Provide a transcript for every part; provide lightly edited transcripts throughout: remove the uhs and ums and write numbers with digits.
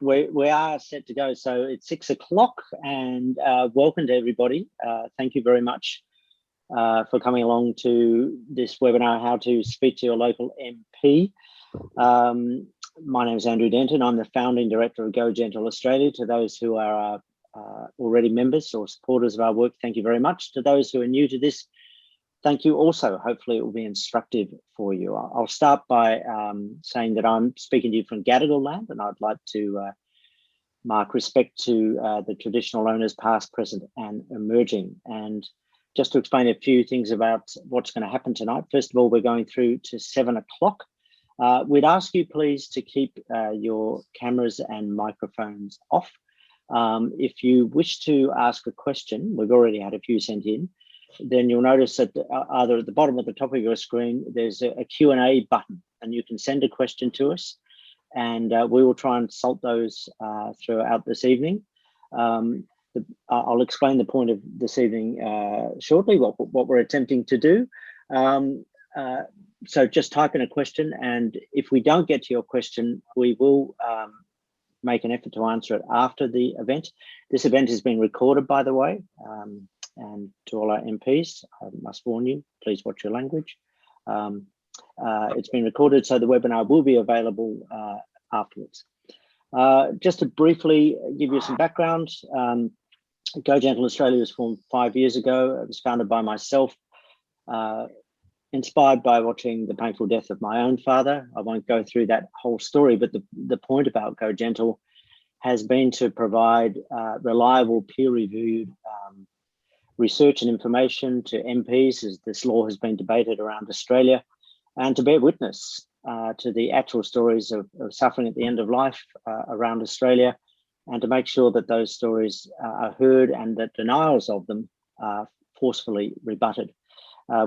we are set to go. So it's 6 o'clock, and welcome to everybody. Thank you very much for coming along to this webinar, How to Speak to Your Local MP. My name is Andrew Denton. I'm the founding director of Go Gentle Australia. To those who are already members or supporters of our work, thank you very much. To those who are new to this, thank you also. Hopefully it will be instructive for you. I'll start by saying that I'm speaking to you from Gadigal land, and I'd like to mark respect to the traditional owners past, present and emerging. And just to explain a few things about what's going to happen tonight. First of all, we're going through to 7 o'clock. We'd ask you please to keep your cameras and microphones off. If you wish to ask a question, we've already had a few sent in, then you'll notice that either at the bottom or the top of your screen, there's a Q&A button, and you can send a question to us, and we will try and salt those throughout this evening. I'll explain the point of this evening shortly, what we're attempting to do. So just type in a question, and if we don't get to your question, we will make an effort to answer it after the event. This event is being recorded, by the way. And to all our MPs, I must warn you, please watch your language. It's been recorded, so the webinar will be available afterwards. Just to briefly give you some background, Go Gentle Australia was formed 5 years ago. It was founded by myself, inspired by watching the painful death of my own father. I won't go through that whole story, but the point about Go Gentle has been to provide reliable, peer-reviewed research and information to MPs as this law has been debated around Australia, and to bear witness to the actual stories of suffering at the end of life around Australia, and to make sure that those stories are heard and that denials of them are forcefully rebutted.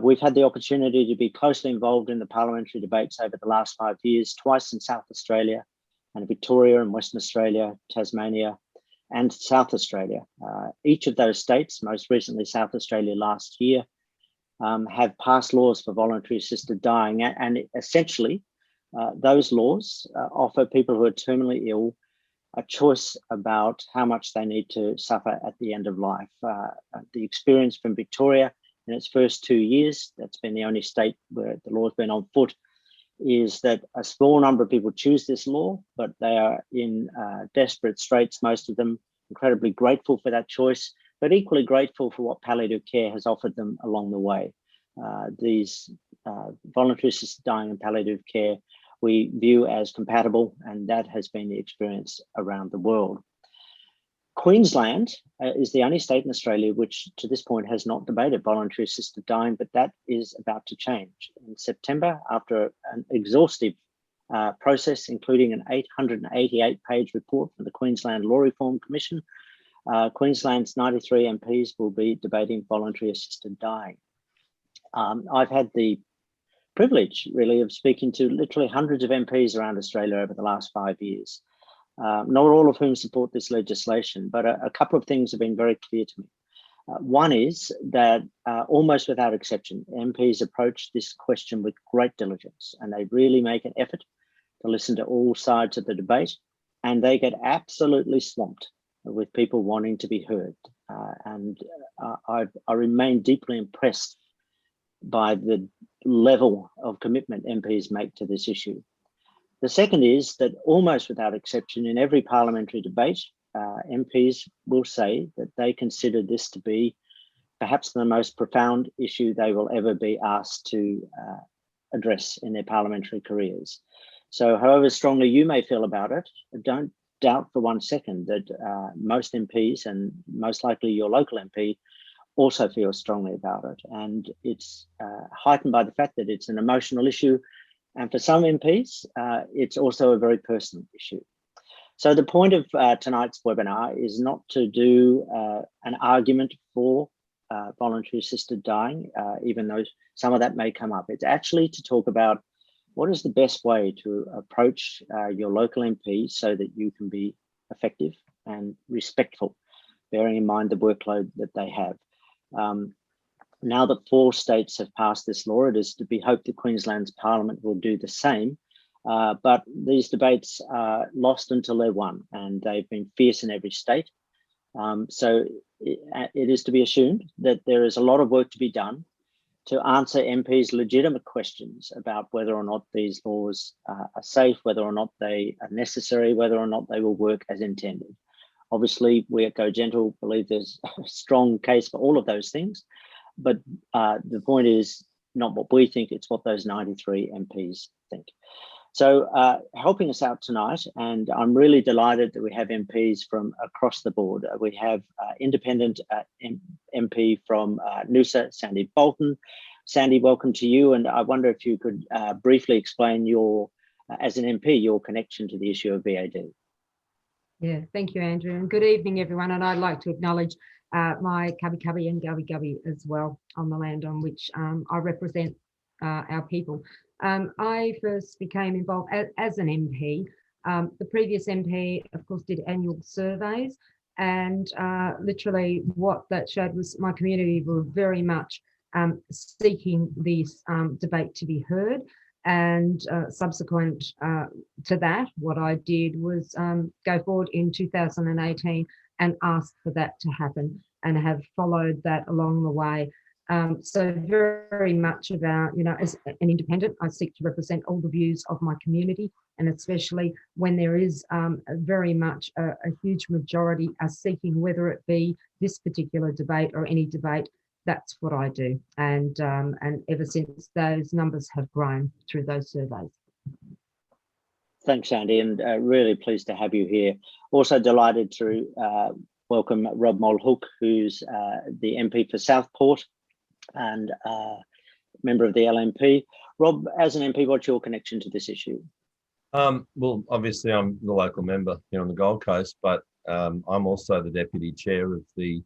We've had the opportunity to be closely involved in the parliamentary debates over the last 5 years, twice in South Australia and Victoria and Western Australia, Tasmania, and South Australia. Each of those states, most recently South Australia last year, have passed laws for voluntary assisted dying, and essentially those laws offer people who are terminally ill a choice about how much they need to suffer at the end of life. The experience from Victoria in its first 2 years, that's been the only state where the law has been on foot, is that a small number of people choose this law, but they are in desperate straits, most of them incredibly grateful for that choice, but equally grateful for what palliative care has offered them along the way. These voluntary assisted dying and palliative care we view as compatible, and that has been the experience around the world. Queensland is the only state in Australia which to this point has not debated voluntary assisted dying, but that is about to change. In September, after an exhaustive process, including an 888-page report from the Queensland Law Reform Commission, Queensland's 93 MPs will be debating voluntary assisted dying. I've had the privilege, really, of speaking to literally hundreds of MPs around Australia over the last 5 years. Not all of whom support this legislation, but a couple of things have been very clear to me. One is that almost without exception, MPs approach this question with great diligence, and they really make an effort to listen to all sides of the debate, and they get absolutely swamped with people wanting to be heard. I remain deeply impressed by the level of commitment MPs make to this issue. The second is that almost without exception, in every parliamentary debate, MPs will say that they consider this to be perhaps the most profound issue they will ever be asked to address in their parliamentary careers. So however strongly you may feel about it, don't doubt for 1 second that most MPs, and most likely your local MP, also feel strongly about it. And it's heightened by the fact that it's an emotional issue. And for some MPs, it's also a very personal issue. So the point of tonight's webinar is not to do an argument for voluntary assisted dying, even though some of that may come up. It's actually to talk about what is the best way to approach your local MP so that you can be effective and respectful, bearing in mind the workload that they have. Now that 4 states have passed this law, it is to be hoped that Queensland's Parliament will do the same But these debates are lost until they're won, and they've been fierce in every state. So it is to be assumed that there is a lot of work to be done to answer MPs' legitimate questions about whether or not these laws are safe, whether or not they are necessary, whether or not they will work as intended. Obviously, we at Go Gentle believe there's a strong case for all of those things, but the point is not what we think, it's what those 93 MPs think. So helping us out tonight, and I'm really delighted that we have MPs from across the board. We have independent MP from Noosa, Sandy Bolton. Sandy, welcome to you. And I wonder if you could briefly explain your, as an MP, your connection to the issue of VAD. Yeah, thank you, Andrew. And good evening, everyone. And I'd like to acknowledge my Cubby and Gubby as well on the land on which I represent our people. I first became involved as an MP. The previous MP, of course, did annual surveys, and literally what that showed was my community were very much seeking this debate to be heard. And subsequent to that, what I did was go forward in 2018 and ask for that to happen, and have followed that along the way. So very much about, as an independent, I seek to represent all the views of my community, and especially when there is very much a huge majority are seeking, whether it be this particular debate or any debate, that's what I do. And ever since, those numbers have grown through those surveys. Thanks, Andy, and really pleased to have you here. Also delighted to welcome Rob Molhoek, who's the MP for Southport and member of the LNP. Rob, as an MP, what's your connection to this issue? Well, obviously I'm the local member here on the Gold Coast, but I'm also the Deputy Chair of the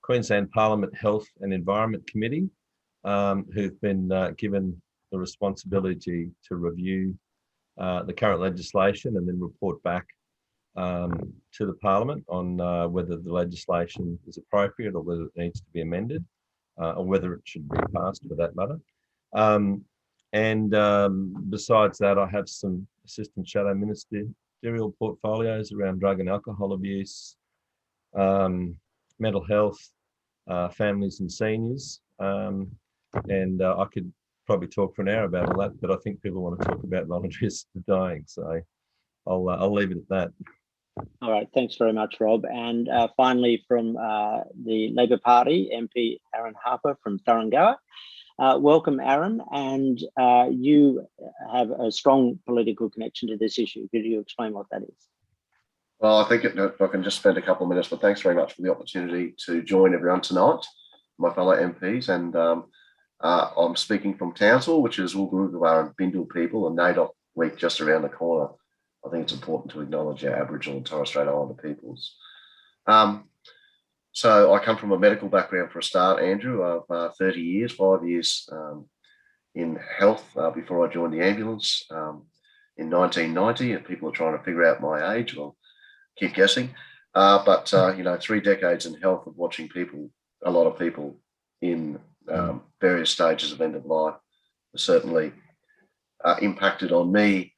Queensland Parliament Health and Environment Committee, who've been given the responsibility to review the current legislation and then report back to the Parliament on whether the legislation is appropriate or whether it needs to be amended, or whether it should be passed for that matter. Besides that, I have some assistant shadow ministerial portfolios around drug and alcohol abuse, mental health, families and seniors. I could probably talk for an hour about all that, but I think people want to talk about voluntary assisted dying. So I'll leave it at that. All right, thanks very much, Rob. And finally, from the Labor Party, MP Aaron Harper from Thuringowa. Welcome, Aaron, and you have a strong political connection to this issue. Could you explain what that is? Well, I think if I can just spend a couple of minutes, but thanks very much for the opportunity to join everyone tonight, my fellow MPs. And I'm speaking from Townsville, which is Woolgoolga and Bindal people, and NAIDOC week just around the corner. I think it's important to acknowledge our Aboriginal and Torres Strait Islander peoples. So I come from a medical background for a start, Andrew, of 30 years, 5 years in health before I joined the ambulance in 1990. And people are trying to figure out my age. Well, keep guessing. But 3 decades in health of watching people, a lot of people in various stages of end of life, certainly impacted on me.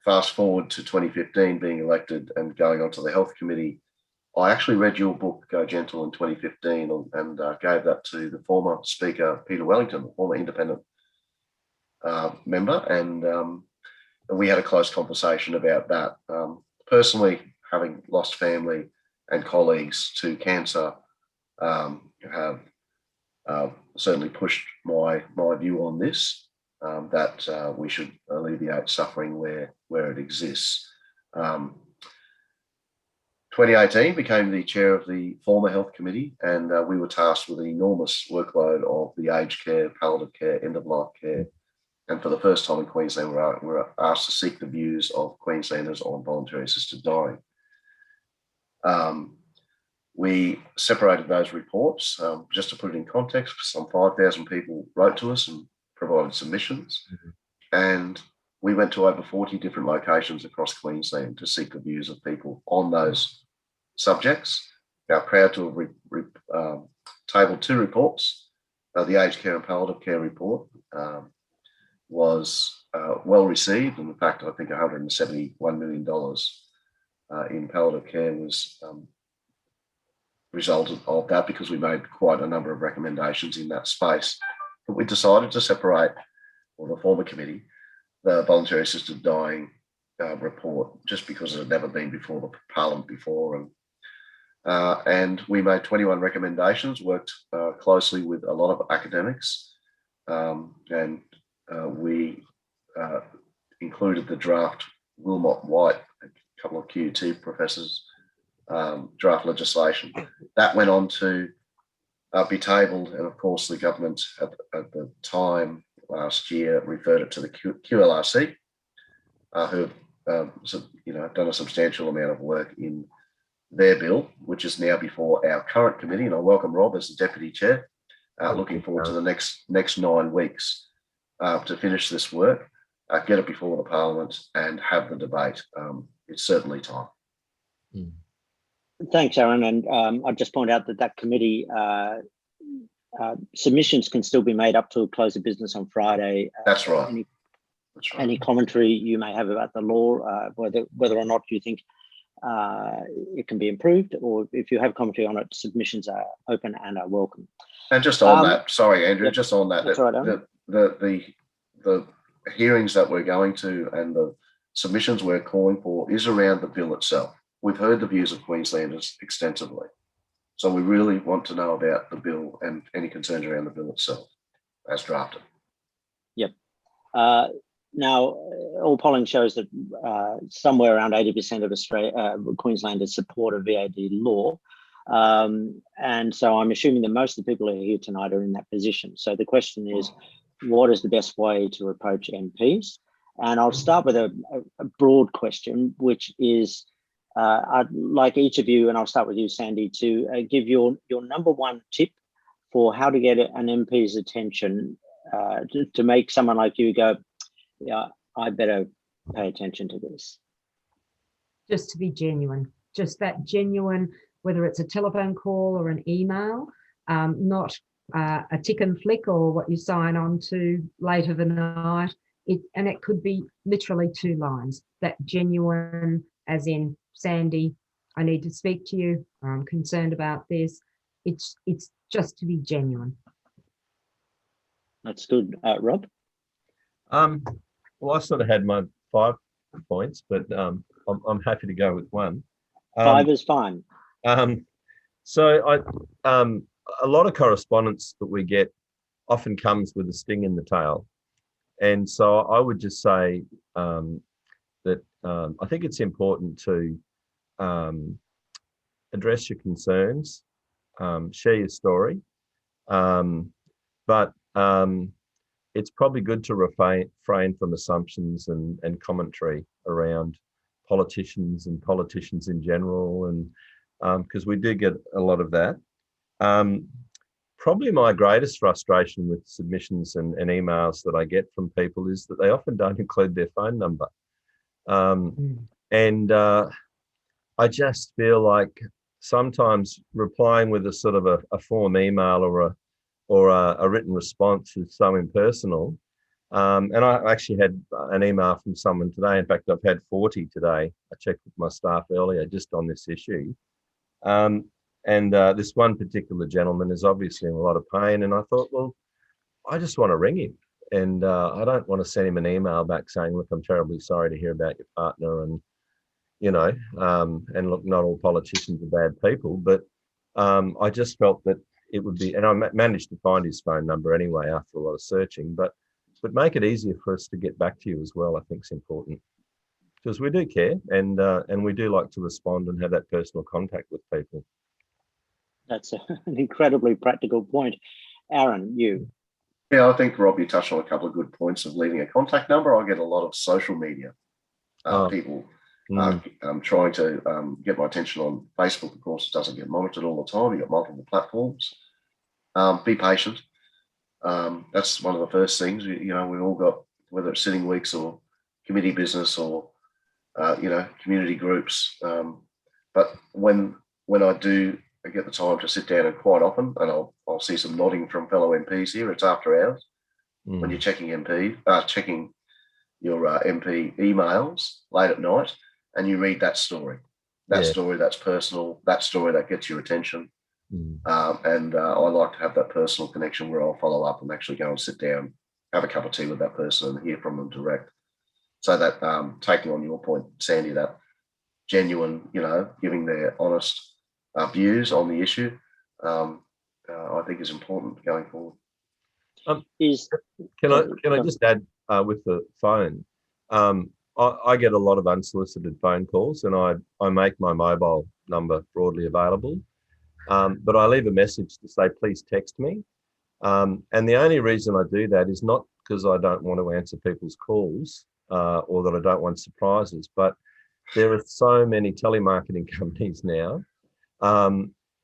Fast forward to 2015, being elected and going onto the health committee. I actually read your book, Go Gentle, in 2015 and gave that to the former speaker, Peter Wellington, the former independent member. And we had a close conversation about that. Personally, having lost family and colleagues to cancer, have certainly pushed my view on this, that we should alleviate suffering where it exists. 2018 became the chair of the former health committee, and we were tasked with the enormous workload of the aged care, palliative care, end-of-life care. And for the first time in Queensland, we were asked to seek the views of Queenslanders on voluntary assisted dying. We separated those reports. Just to put it in context, some 5,000 people wrote to us and provided submissions. And we went to over 40 different locations across Queensland to seek the views of people on those subjects. Now, proud to have tabled 2 reports. The aged care and palliative care report was well received. And in fact, I think $171 million in palliative care was resulted of that, because we made quite a number of recommendations in that space. But we decided to separate, or the former committee, the Voluntary Assisted Dying report, just because it had never been before the Parliament before. And we made 21 recommendations, worked closely with a lot of academics, and we included the draft Wilmot White, a couple of QUT professors, draft legislation. That went on to be tabled, and of course the government at the time last year referred it to the QLRC, who have done a substantial amount of work in their bill, which is now before our current committee. And I welcome Rob as the deputy chair. Looking forward to the next 9 weeks to finish this work, get it before the Parliament, and have the debate. It's certainly time. Thanks, Aaron. And I'd just point out that committee submissions can still be made up to close of business on Friday. That's right. Any commentary you may have about the law, whether or not you think it can be improved, or if you have commentary on it, submissions are open and are welcome. And just on that, sorry, Andrew, yep, just on that, the hearings that we're going to and the submissions we're calling for is around the bill itself. We've heard the views of Queenslanders extensively. So we really want to know about the bill and any concerns around the bill itself as drafted. Yep. Now, all polling shows that somewhere around 80% of Queenslanders support a VAD law. And so I'm assuming that most of the people who are here tonight are in that position. So the question is, what is the best way to approach MPs? And I'll start with a broad question, which is, I'd like each of you, and I'll start with you, Sandy, to give your number one tip for how to get an MP's attention to make someone like you go, yeah, I better pay attention to this. Just to be genuine, just that genuine, whether it's a telephone call or an email, not a tick and flick or what you sign on to late of the night. And it could be literally 2 lines, that genuine, as in, Sandy, I need to speak to you. I'm concerned about this. It's just to be genuine. That's good. Rob? Well, I sort of had my 5 points, but I'm happy to go with 1. 5 is fine. So a lot of correspondence that we get often comes with a sting in the tail. And so I would just say that I think it's important to address your concerns, share your story, but it's probably good to refrain from assumptions and commentary around politicians and politicians in general, and because we do get a lot of that. Probably my greatest frustration with submissions and emails that I get from people is that they often don't include their phone number. And I just feel like sometimes replying with a sort of a form email or a written response is so impersonal. And I actually had an email from someone today. In fact, I've had 40 today. I checked with my staff earlier just on this issue. And this one particular gentleman is obviously in a lot of pain. And I thought, well, I just want to ring him. And I don't want to send him an email back saying, look, I'm terribly sorry to hear about your partner. And, and look, not all politicians are bad people. But I just felt that it would be, and I managed to find his phone number anyway after a lot of searching, but make it easier for us to get back to you as well, I think is important. Because we do care and we do like to respond and have that personal contact with people. That's an incredibly practical point. Aaron, you. Yeah, I think, Rob, you touched on a couple of good points of leaving a contact number. I get a lot of social media people trying to get my attention on Facebook. Of course, it doesn't get monitored all the time. You've got multiple platforms. Be patient. That's one of the first things. We've all got, whether it's sitting weeks or committee business or, community groups. But when I get the time to sit down, and quite often, and I'll see some nodding from fellow MPs here, it's after hours when you're checking MP emails late at night, and you read that story. That story that's personal, that story that gets your attention. And I like to have that personal connection where I'll follow up and actually go and sit down, have a cup of tea with that person and hear from them direct. So that taking on your point, Sandy, that genuine, giving their honest views on the issue, I think is important going forward. Can I just add with the phone? I get a lot of unsolicited phone calls, and I make my mobile number broadly available. But I leave a message to say, please text me. And the only reason I do that is not because I don't want to answer people's calls or that I don't want surprises, but there are so many telemarketing companies now.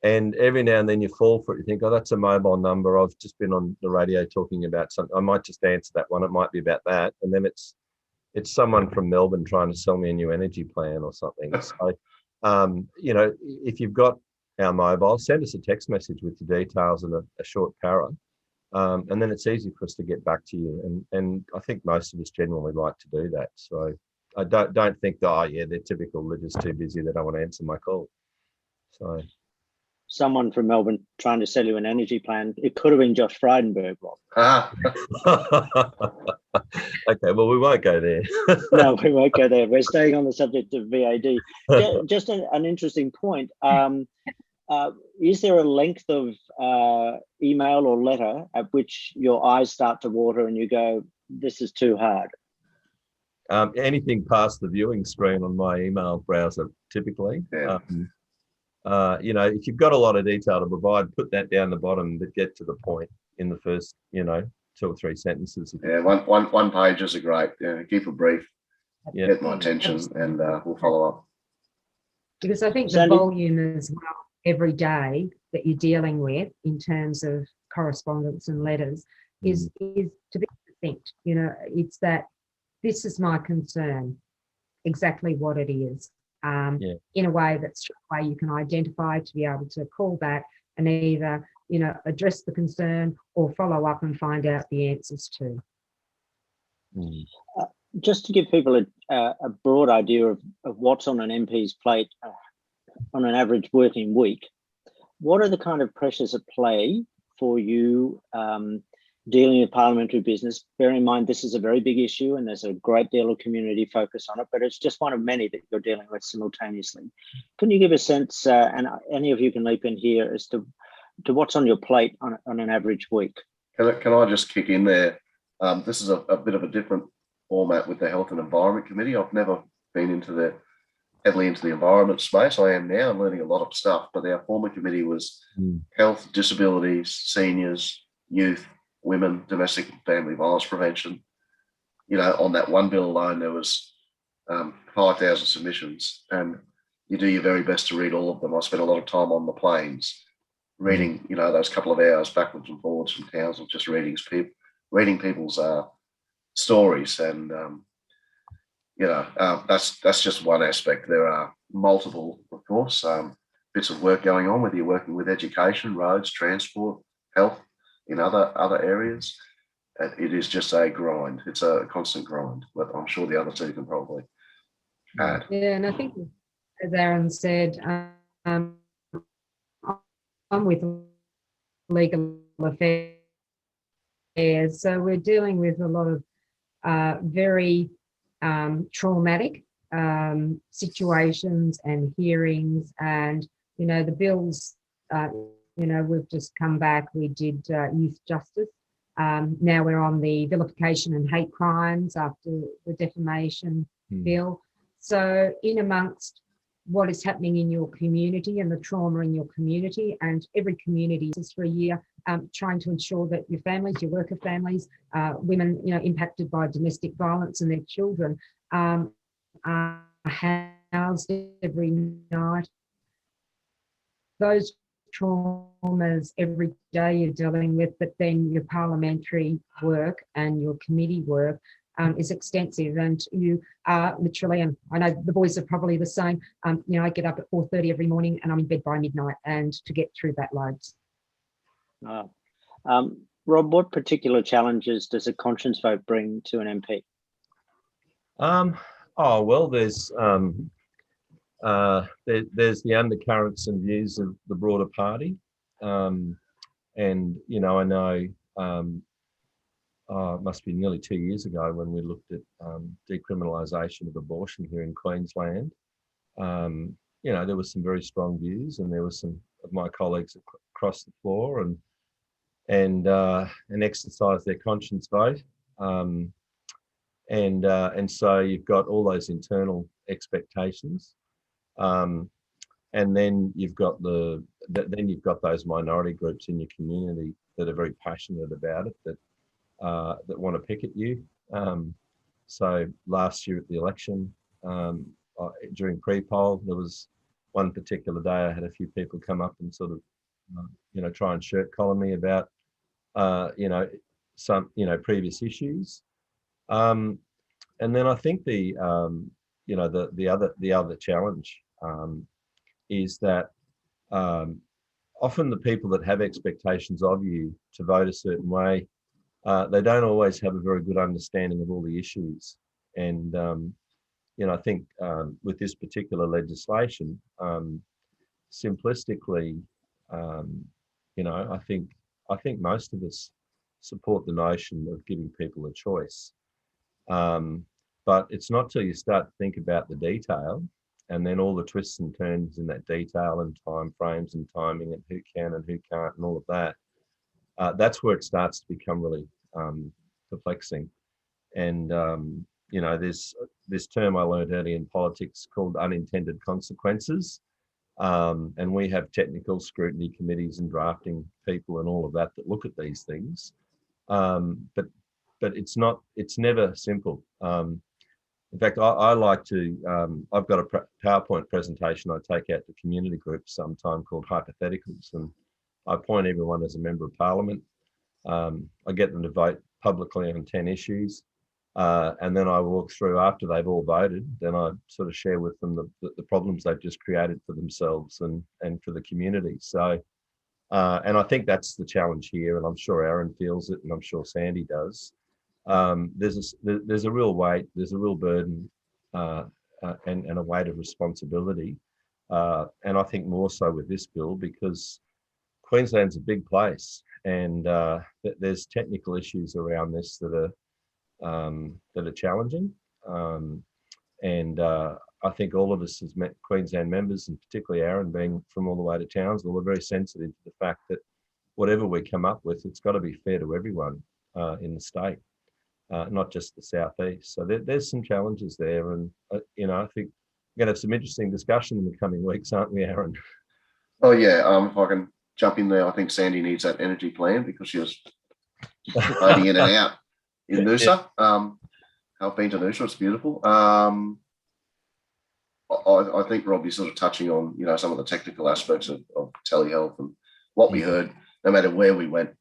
And every now and then you fall for it. You think, oh, that's a mobile number. I've just been on the radio talking about something. I might just answer that one. It might be about that. And then it's someone from Melbourne trying to sell me a new energy plan or something. So, if you've got our mobile, send us a text message with your details and a short para. And then it's easy for us to get back to you. And I think most of us genuinely like to do that. So I don't think that, oh yeah, they're typical, they're just too busy, they don't want to answer my call. So someone from Melbourne trying to sell you an energy plan, it could have been Josh Frydenberg, Rob. Okay, well, we won't go there. No, we won't go there. We're staying on the subject of VAD. Just an interesting point. Is there a length of email or letter at which your eyes start to water and you go, this is too hard? Anything past the viewing screen on my email browser, typically. Yeah. If you've got a lot of detail to provide, put that down the bottom, but get to the point in the first, 2 or 3 sentences. Yeah, one pages are great. Yeah, keep it brief. Yeah. Get my attention, and we'll follow up. Because I think Sandy? the volume as well every day that you're dealing with in terms of correspondence and letters is to be succinct. It's that this is my concern, exactly what it is. In a way that's a way you can identify to be able to call back and either address the concern or follow up and find out the answers to. Just to give people a broad idea of what's on an MP's plate on an average working week, what are the kind of pressures at play for you dealing with parliamentary business? Bear in mind, this is a very big issue and there's a great deal of community focus on it, but it's just one of many that you're dealing with simultaneously. Can you give a sense, and any of you can leap in here, as to what's on your plate on an average week? Can I just kick in there? This is a bit of a different format with the Health and Environment Committee. I've never been heavily into the environment space. I am now. I'm learning a lot of stuff, but our former committee was health, disabilities, seniors, youth, women, domestic and family violence prevention. On that one bill alone, there was 5,000 submissions, and you do your very best to read all of them. I spent a lot of time on the planes reading, those couple of hours backwards and forwards from Townsville, just reading people's stories. And, that's just one aspect. There are multiple, of course, bits of work going on, whether you're working with education, roads, transport, health, in other areas. It is just a grind. It's a constant grind, but I'm sure the other two can probably add. Yeah, and I think, as Aaron said, I'm with legal affairs, so we're dealing with a lot of very traumatic situations and hearings, and the bills. We've just come back. We did youth justice. Now we're on the vilification and hate crimes after the defamation bill. So in amongst what is happening in your community and the trauma in your community, and every community is for a year, trying to ensure that your families, your worker families, women, impacted by domestic violence and their children are housed every night. Those traumas every day you're dealing with, but then your parliamentary work and your committee work is extensive, and you are literally, and I know the boys are probably the same, I get up at 4:30 every morning and I'm in bed by midnight, and to get through that load. Rob, what particular challenges does a conscience vote bring to an MP? Oh well, there's the undercurrents and views of the broader party, and I know it must be nearly 2 years ago when we looked at decriminalisation of abortion here in Queensland. There was some very strong views, and there were some of my colleagues across the floor and exercise their conscience vote. And so you've got all those internal expectations, and then you've got those minority groups in your community that are very passionate about it, that want to pick at you. So last year at the election, during pre-poll, there was one particular day I had a few people come up and sort of, try and shirt collar me about, some, previous issues. And then I think the other challenge is that often the people that have expectations of you to vote a certain way, they don't always have a very good understanding of all the issues. And I think with this particular legislation, simplistically, I think most of us support the notion of giving people a choice. But it's not till you start to think about the detail, and then all the twists and turns in that detail and time frames and timing and who can and who can't and all of that, that's where it starts to become really perplexing. And there's this term I learned early in politics called unintended consequences, and we have technical scrutiny committees and drafting people and all of that look at these things, but it's never simple. In fact, I like to, I've got a PowerPoint presentation I take out to community groups sometime called hypotheticals, and I appoint everyone as a member of parliament. I get them to vote publicly on 10 issues, and then I walk through after they've all voted. Then I sort of share with them the problems they've just created for themselves and for the community. So, and I think that's the challenge here, and I'm sure Aaron feels it, and I'm sure Sandy does. There's a real weight, there's a real burden, and a weight of responsibility, and I think more so with this bill because Queensland's a big place, and there's technical issues around this that are challenging, and I think all of us as Queensland members, and particularly Aaron being from all the way to Townsville, are very sensitive to the fact that whatever we come up with, it's got to be fair to everyone in the state. Not just the southeast. So there's some challenges there, and I think we're going to have some interesting discussion in the coming weeks, aren't we, Aaron? Oh yeah. If I can jump in there, I think Sandy needs that energy plan because she was loading in and out in Noosa. I've been to Noosa; it's beautiful. I think Rob is sort of touching on some of the technical aspects of telehealth and what we heard. No matter where we went.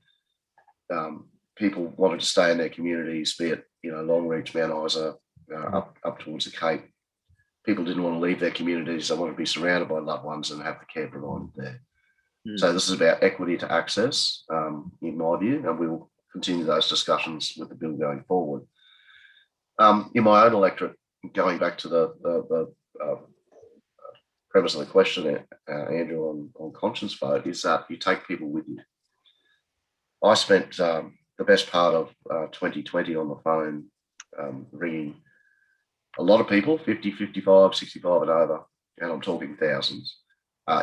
People wanted to stay in their communities, be it Longreach, Mount Isa, up towards the Cape. People didn't want to leave their communities; they wanted to be surrounded by loved ones and have the care provided there. So this is about equity to access, in my view, and we will continue those discussions with the bill going forward. In my own electorate, going back to the premise of the question, Andrew, on conscience vote, is that you take people with you. I spent the best part of 2020 on the phone, ringing a lot of people, 50, 55, 65 and over, and I'm talking thousands,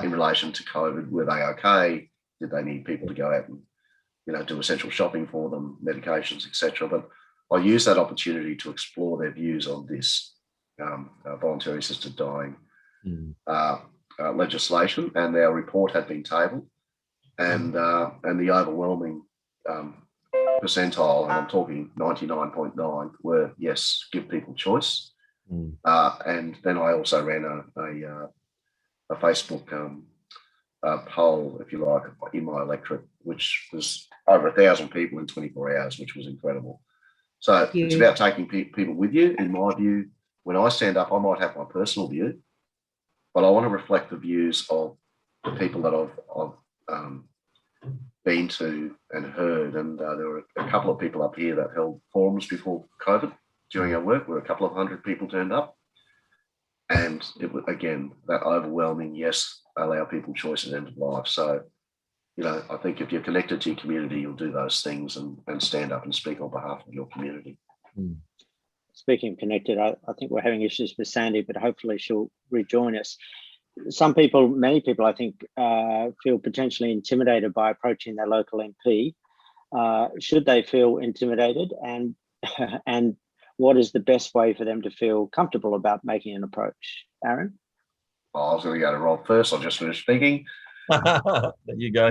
in relation to COVID. Were they okay? Did they need people to go out and do essential shopping for them, medications, etc.? But I used that opportunity to explore their views on this voluntary assisted dying legislation, and our report had been tabled, and the overwhelming percentile, and I'm talking 99.9, were yes, give people choice. And then I also ran a Facebook poll, if you like, in my electorate, which was over 1,000 people in 24 hours, which was incredible. So it's about taking people with you. In my view, when I stand up, I might have my personal view, but I want to reflect the views of the people that I've been to and heard. And there were a couple of people up here that held forums before COVID, during our work, where a couple of hundred people turned up. And it was, again, that overwhelming yes, allow people choice at the end of life. So, you know, I think if you're connected to your community, you'll do those things and stand up and speak on behalf of your community. Speaking of connected, I think we're having issues with Sandy, but hopefully she'll rejoin us. Some people, many people, I think, feel potentially intimidated by approaching their local MP. Should they feel intimidated, and and what is the best way for them to feel comfortable about making an approach? Aaron? I was going to go to Rob first. I just finished speaking. There you go.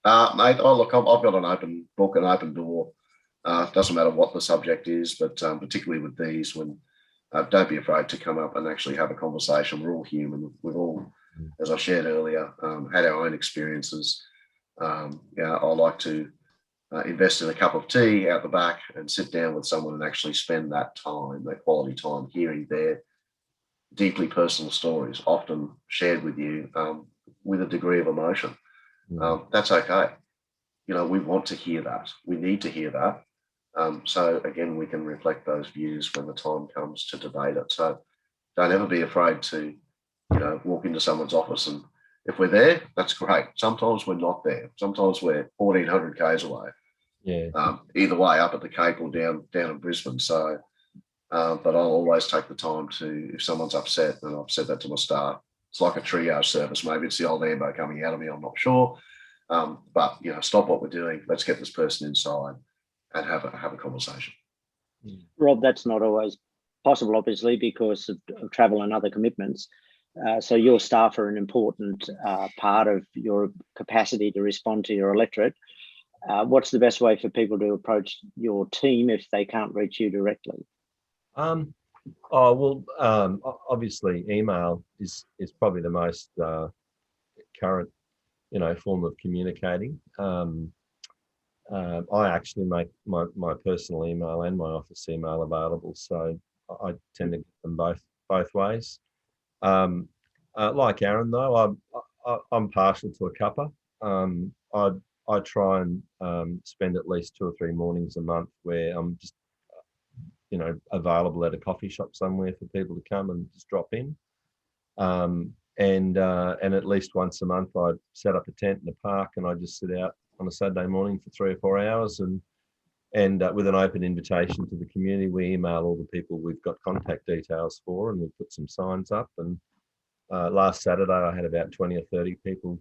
Mate, oh, look, I've got an open book, an open door. It doesn't matter what the subject is, but particularly with these, when don't be afraid to come up and actually have a conversation. We're all human. We've all, as I shared earlier, had our own experiences. Yeah, I like to invest in a cup of tea out the back and sit down with someone and actually spend that time, that quality time, hearing their deeply personal stories, often shared with you with a degree of emotion. That's okay. You know, we want to hear that. We need to hear that. So again, we can reflect those views when the time comes to debate it. So don't ever be afraid to, you know, walk into someone's office, and if we're there, that's great. Sometimes we're not there. Sometimes we're 1,400 k's away. Yeah. Either way, up at the Cape or down in Brisbane. So, but I'll always take the time to, if someone's upset, and I've said that to my staff, it's like a triage service. Maybe it's the old Ambo coming out of me, I'm not sure. But, you know, stop what we're doing. Let's get this person inside and have a conversation. Rob, that's not always possible, obviously, because of travel and other commitments. So your staff are an important part of your capacity to respond to your electorate. What's the best way for people to approach your team if they can't reach you directly? Obviously, email is probably the most current, you know, form of communicating. I actually make my personal email and my office email available, so I tend to get them both ways. Like Aaron, though, I'm partial to a cuppa. I try and spend at least 2 or 3 mornings a month where I'm just, you know, available at a coffee shop somewhere for people to come and just drop in. And at least once a month, I set up a tent in the park and I just sit out on a Saturday morning for 3 or 4 hours, and with an open invitation to the community, we email all the people we've got contact details for, and we put some signs up. And last Saturday, I had about 20 or 30 people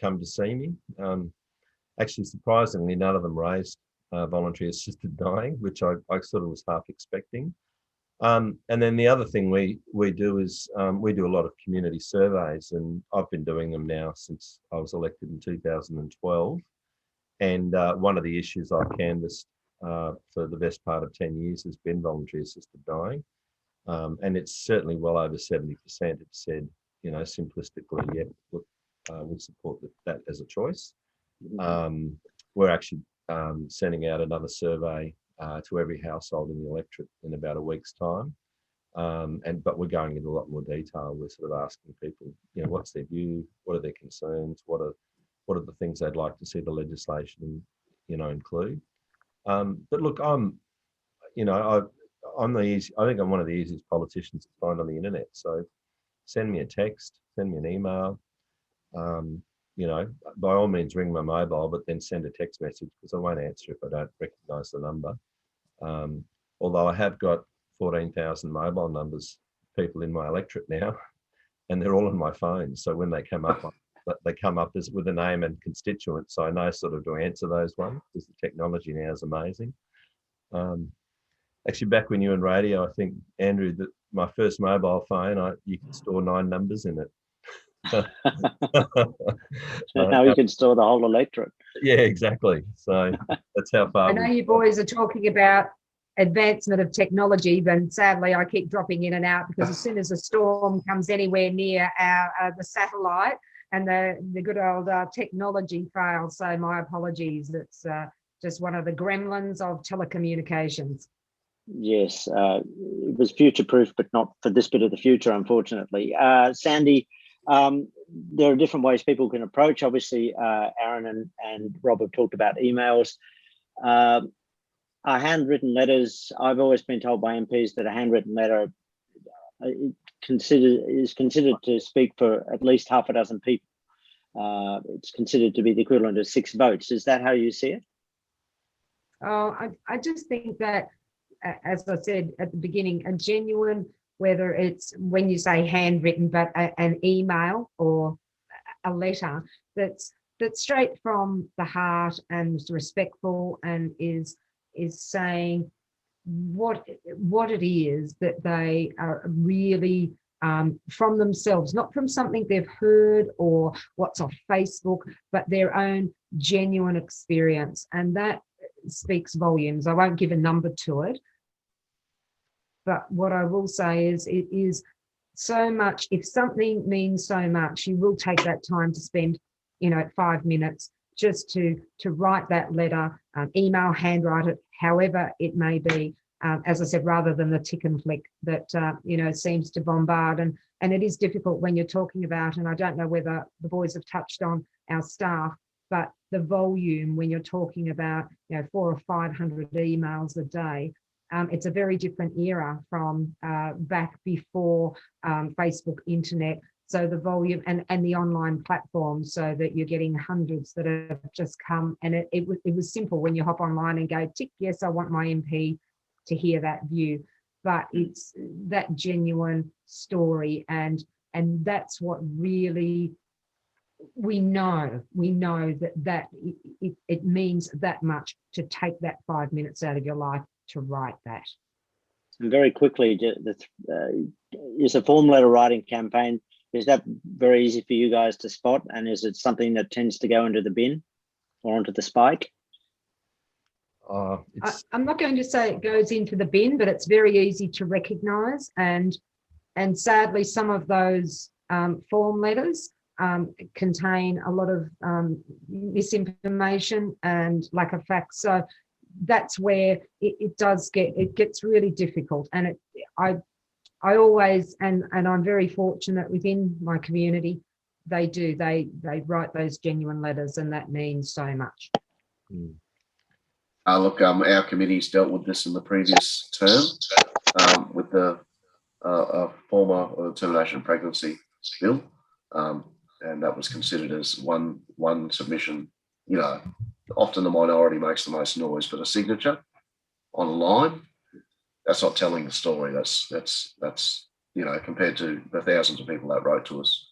come to see me. Actually, surprisingly, none of them raised voluntary assisted dying, which I sort of was half expecting. And then the other thing we do is we do a lot of community surveys, and I've been doing them now since I was elected in 2012. And one of the issues I've canvassed for the best part of 10 years has been voluntary assisted dying. And it's certainly well over 70% have said, you know, simplistically, yeah, look, we support that as a choice. We're actually sending out another survey to every household in the electorate in about a week's time. But we're going into a lot more detail. We're sort of asking people, you know, what's their view? What are their concerns? What are the things they'd like to see the legislation, you know, include? But look, I'm I think I'm one of the easiest politicians to find on the internet. So send me a text, send me an email. You know, by all means, ring my mobile, but then send a text message, because I won't answer if I don't recognise the number. Although I have got 14,000 mobile numbers, people in my electorate now, and they're all on my phone. So when they come up as with a name and constituents, so I know sort of to answer those ones, because the technology now is amazing. Actually, back when you were in radio, I think, Andrew, that my first mobile phone, you could store 9 numbers in it. Now you can store the whole electorate. Yeah, exactly. So that's how far. I know you boys are talking about advancement of technology, but sadly I keep dropping in and out, because as soon as a storm comes anywhere near the satellite, and the good old technology fails. So my apologies. It's just one of the gremlins of telecommunications. Yes, it was future-proof, but not for this bit of the future, unfortunately. Sandy, there are different ways people can approach. Obviously, Aaron and Rob have talked about emails. are handwritten letters, I've always been told by MPs that a handwritten letter is considered to speak for at least half a dozen people. It's considered to be the equivalent of 6 votes. Is that how you see it? Oh, I just think that, as I said at the beginning, a genuine, whether it's when you say handwritten, but an email or a letter that's straight from the heart and is respectful and is saying what it is that they are really from themselves, not from something they've heard or what's off Facebook, but their own genuine experience. And that speaks volumes. I won't give a number to it, but what I will say is it is so much. If something means so much, you will take that time to spend, 5 minutes just to write that letter, email, handwrite it, however it may be. As I said, rather than the tick and flick that, seems to bombard. And it is difficult when you're talking about, and I don't know whether the boys have touched on our staff, but the volume when you're talking about, 400 or 500 emails a day, it's a very different era from back before Facebook, internet. So the volume and the online platforms, so that you're getting hundreds that have just come. And it was simple when you hop online and go, tick, yes, I want my MP to hear that view, but it's that genuine story, and that's what really we know that it means that much to take that 5 minutes out of your life to write that. And very quickly, is a form letter writing campaign, is that very easy for you guys to spot, and is it something that tends to go into the bin or onto the spike? I'm not going to say it goes into the bin, but it's very easy to recognise. And sadly, some of those form letters contain a lot of misinformation and lack of facts. So that's where it gets really difficult. And I always, and I'm very fortunate within my community, they write those genuine letters, and that means so much. Mm. Look, our committee's dealt with this in the previous term with the former termination of pregnancy bill, and that was considered as one submission. Often the minority makes the most noise, but a signature online, that's not telling the story. That's compared to the thousands of people that wrote to us.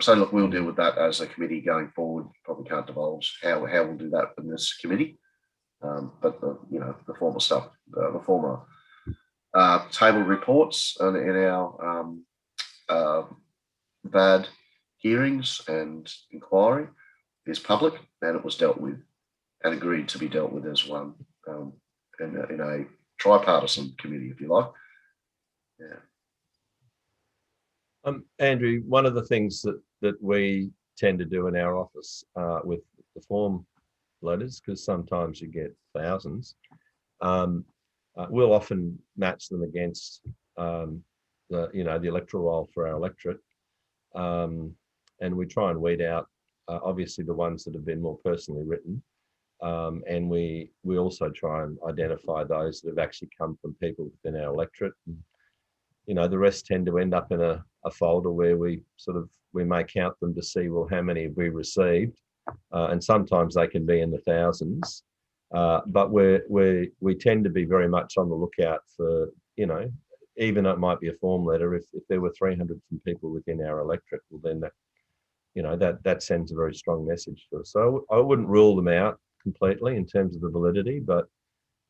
So look, we'll deal with that as a committee going forward. Probably can't divulge how we'll do that in this committee. But the former stuff, the former table reports in our bad hearings and inquiry is public, and it was dealt with and agreed to be dealt with as one in a tripartisan committee, if you like. Yeah. Andrew, one of the things that we tend to do in our office with the form letters, because sometimes you get thousands, we'll often match them against the electoral roll for our electorate, and we try and weed out obviously the ones that have been more personally written, and we also try and identify those that have actually come from people within our electorate. And, the rest tend to end up in a folder where we may count them to see, well, how many have we received? And sometimes they can be in the thousands, but we tend to be very much on the lookout for, even though it might be a form letter, if there were 300 from people within our electorate, well then that sends a very strong message to us. So I wouldn't rule them out completely in terms of the validity, but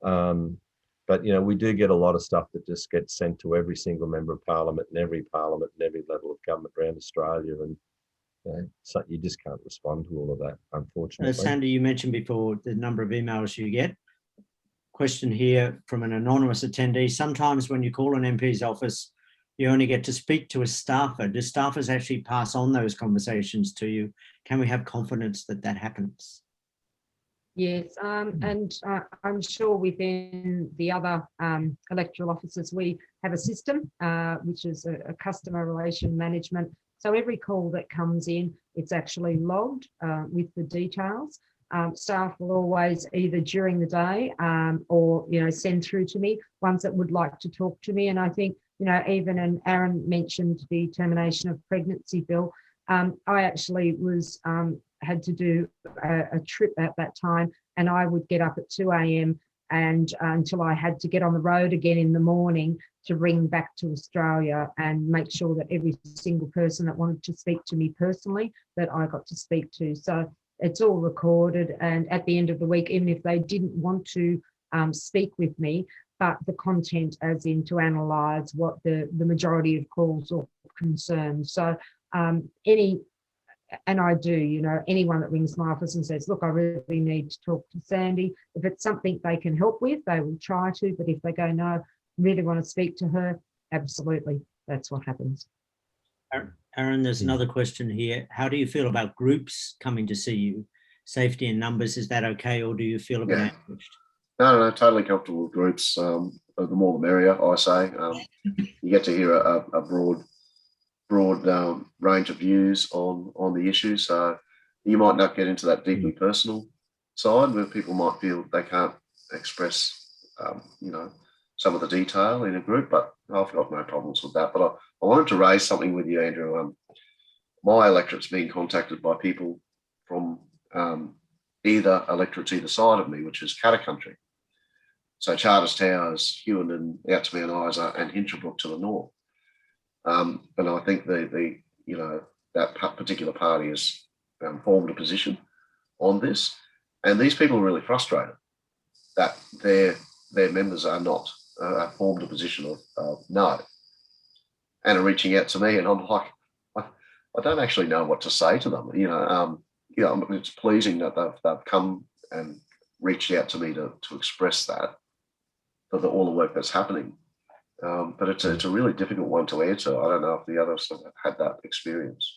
we do get a lot of stuff that just gets sent to every single member of parliament and every level of government around Australia, and so you just can't respond to all of that, unfortunately. Sandy, you mentioned before the number of emails you get. Question here from an anonymous attendee. Sometimes when you call an MP's office, you only get to speak to a staffer. Do staffers actually pass on those conversations to you? Can we have confidence that that happens? Yes, and I'm sure within the other electoral offices, we have a system, which is a customer relation management. So every call that comes in, it's actually logged with the details. staff will always either during the day or, send through to me ones that would like to talk to me. And I think, even, and Aaron mentioned the termination of pregnancy bill. I actually had to do a trip at that time, and I would get up at 2 a.m. and until I had to get on the road again in the morning to ring back to Australia and make sure that every single person that wanted to speak to me personally, that I got to speak to. So it's all recorded, and at the end of the week, even if they didn't want to speak with me, but the content, as in to analyse what the majority of calls or concerns. So and I do, anyone that rings my office and says, look, I really need to talk to Sandy, if it's something they can help with, they will try to. But if they go, no, really want to speak to her, absolutely, that's what happens. Aaron, there's another question here. How do you feel about groups coming to see you? Safety in numbers, is that okay, or do you feel a bit ambushed? No, totally comfortable with groups. The more the merrier, I say. You get to hear a broad range of views on the issue. So you might not get into that deeply personal side where people might feel they can't express, some of the detail in a group, but I've got no problems with that. But I wanted to raise something with you, Andrew. My electorate's being contacted by people from either electorates either side of me, which is Katter country. So Charters Towers, Hughenden, out to Mount Isa, and Hinchinbrook to the north. And I think that particular party has formed a position on this, and these people are really frustrated that their members are not formed a position of no, and are reaching out to me, and I'm like, I don't actually know what to say to them. It's pleasing that they've come and reached out to me to express that for all the work that's happening. But it's a really difficult one to answer. I don't know if the others have had that experience.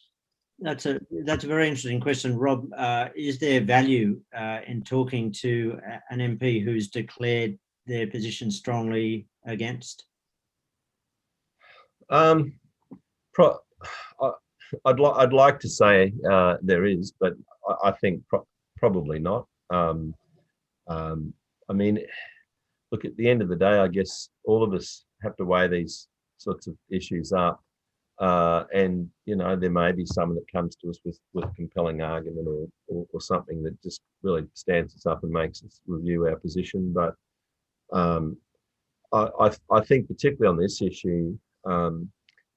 That's a very interesting question, Rob. Is there value in talking to an MP who's declared their position strongly against? I'd like to say there is, but I think probably not. Look, at the end of the day, I guess all of us have to weigh these sorts of issues up. And, there may be someone that comes to us with a compelling argument or something that just really stands us up and makes us review our position. But I think particularly on this issue,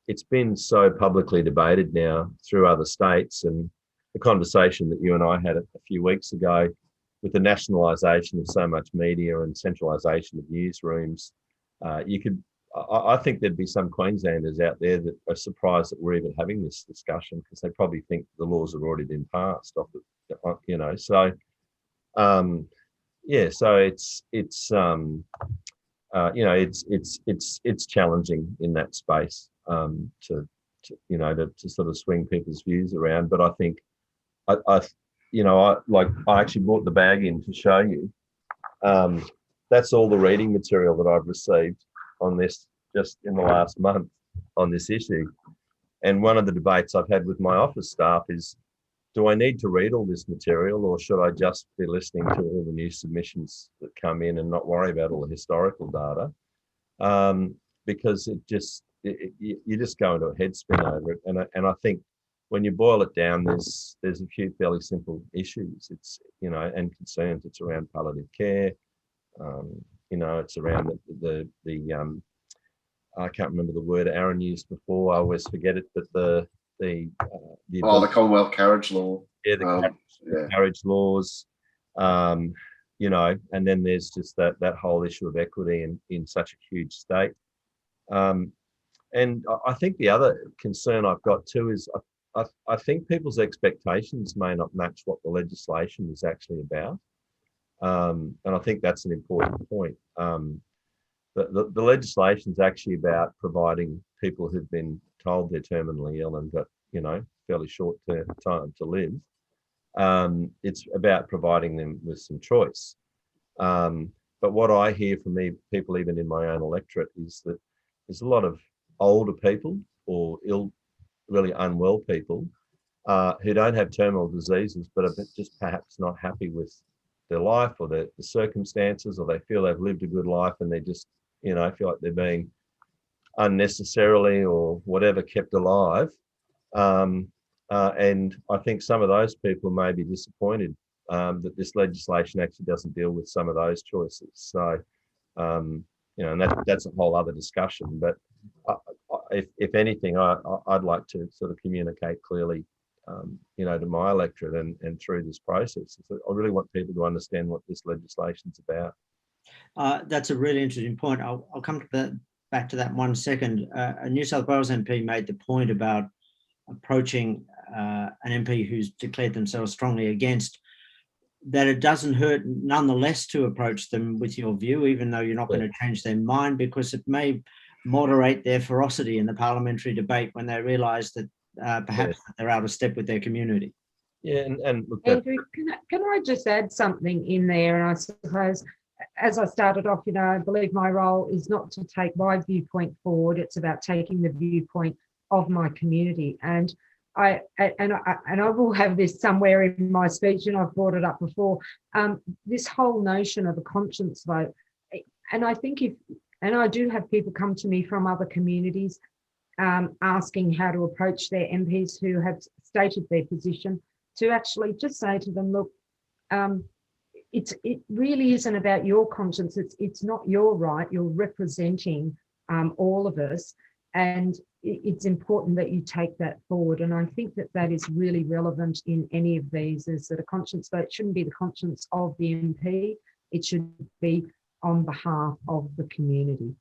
it's been so publicly debated now through other states, and the conversation that you and I had a few weeks ago with the nationalisation of so much media and centralisation of newsrooms, I think there'd be some Queenslanders out there that are surprised that we're even having this discussion, because they probably think the laws have already been passed. So it's challenging in that space to sort of swing people's views around. But I think I actually brought the bag in to show you. That's all the reading material that I've received on this just in the last month on this issue. And one of the debates I've had with my office staff is, do I need to read all this material, or should I just be listening to all the new submissions that come in and not worry about all the historical data? Because you just go into a head spin over it. And I think when you boil it down, there's a few fairly simple issues. It's, and concerns. It's around palliative care. It's around the I can't remember the word Aaron used before. I always forget it, but the Commonwealth carriage law. Yeah, the carriage laws. And then there's just that whole issue of equity in such a huge state. And I think the other concern I've got too is I think people's expectations may not match what the legislation is actually about. And I think that's an important point. The legislation is actually about providing people who've been told they're terminally ill and got, fairly short time to live. It's about providing them with some choice. But what I hear from people, even in my own electorate, is that there's a lot of older people or really unwell people who don't have terminal diseases, but are just perhaps not happy with their life or the circumstances, or they feel they've lived a good life and they just, feel like they're being unnecessarily or whatever kept alive. And I think some of those people may be disappointed that this legislation actually doesn't deal with some of those choices. So, and that's a whole other discussion. But if anything, I'd like to sort of communicate clearly, to my electorate and through this process. So I really want people to understand what this legislation's about. That's a really interesting point. I'll come to that, back to that in 1 second. A New South Wales MP made the point about approaching an MP who's declared themselves strongly against, that it doesn't hurt nonetheless to approach them with your view, even though you're not going to change their mind, because it may moderate their ferocity in the parliamentary debate when they realise that perhaps they're out of step with their community. Yeah, and look, Andrew, can I just add something in there? And I suppose, as I started off, I believe my role is not to take my viewpoint forward. It's about taking the viewpoint of my community. And I will have this somewhere in my speech, and I've brought it up before. This whole notion of a conscience vote, and I think and I do have people come to me from other communities asking how to approach their MPs who have stated their position, to actually just say to them, look, it really isn't about your conscience. It's not your right. You're representing all of us, and it's important that you take that forward. And I think that is really relevant in any of these, is that a conscience vote shouldn't be the conscience of the MP. It should be on behalf of the community.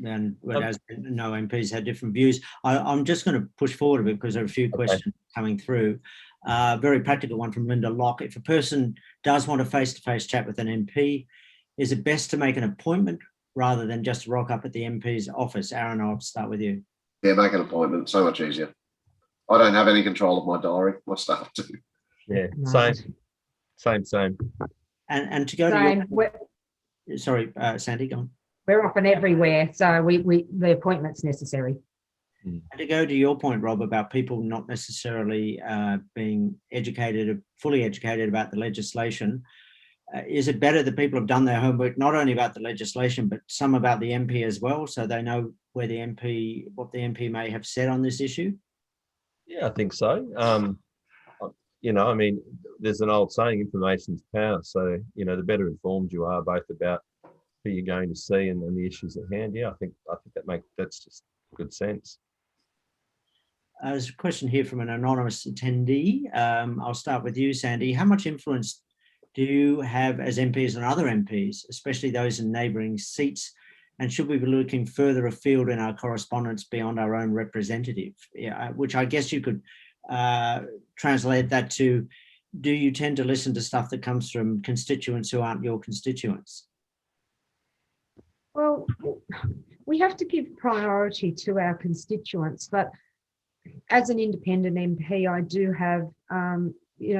And whereas no MPs had different views. I'm just going to push forward a bit because there are a few questions coming through. Very practical one from Linda Locke. If a person does want a face-to-face chat with an MP, is it best to make an appointment rather than just rock up at the MP's office? Aaron, I'll start with you. Yeah, make an appointment. So much easier. I don't have any control of my diary. My staff do. Yeah, same. And to go to your, sorry, Sandy, go on. We're often everywhere, so the appointment's necessary. And to go to your point, Rob, about people not necessarily being fully educated about the legislation, is it better that people have done their homework, not only about the legislation, but some about the MP as well, so they know what the MP may have said on this issue? Yeah, I think so. I mean, there's an old saying, information's power. So, the better informed you are, both about who you're going to see and the issues at hand. Yeah, I think that's just good sense. There's a question here from an anonymous attendee. I'll start with you, Sandy. How much influence do you have as MPs and other MPs, especially those in neighbouring seats? And should we be looking further afield in our correspondence beyond our own representative? Yeah, which I guess you could translate that to, do you tend to listen to stuff that comes from constituents who aren't your constituents? Well, we have to give priority to our constituents, but as an independent MP, I do have,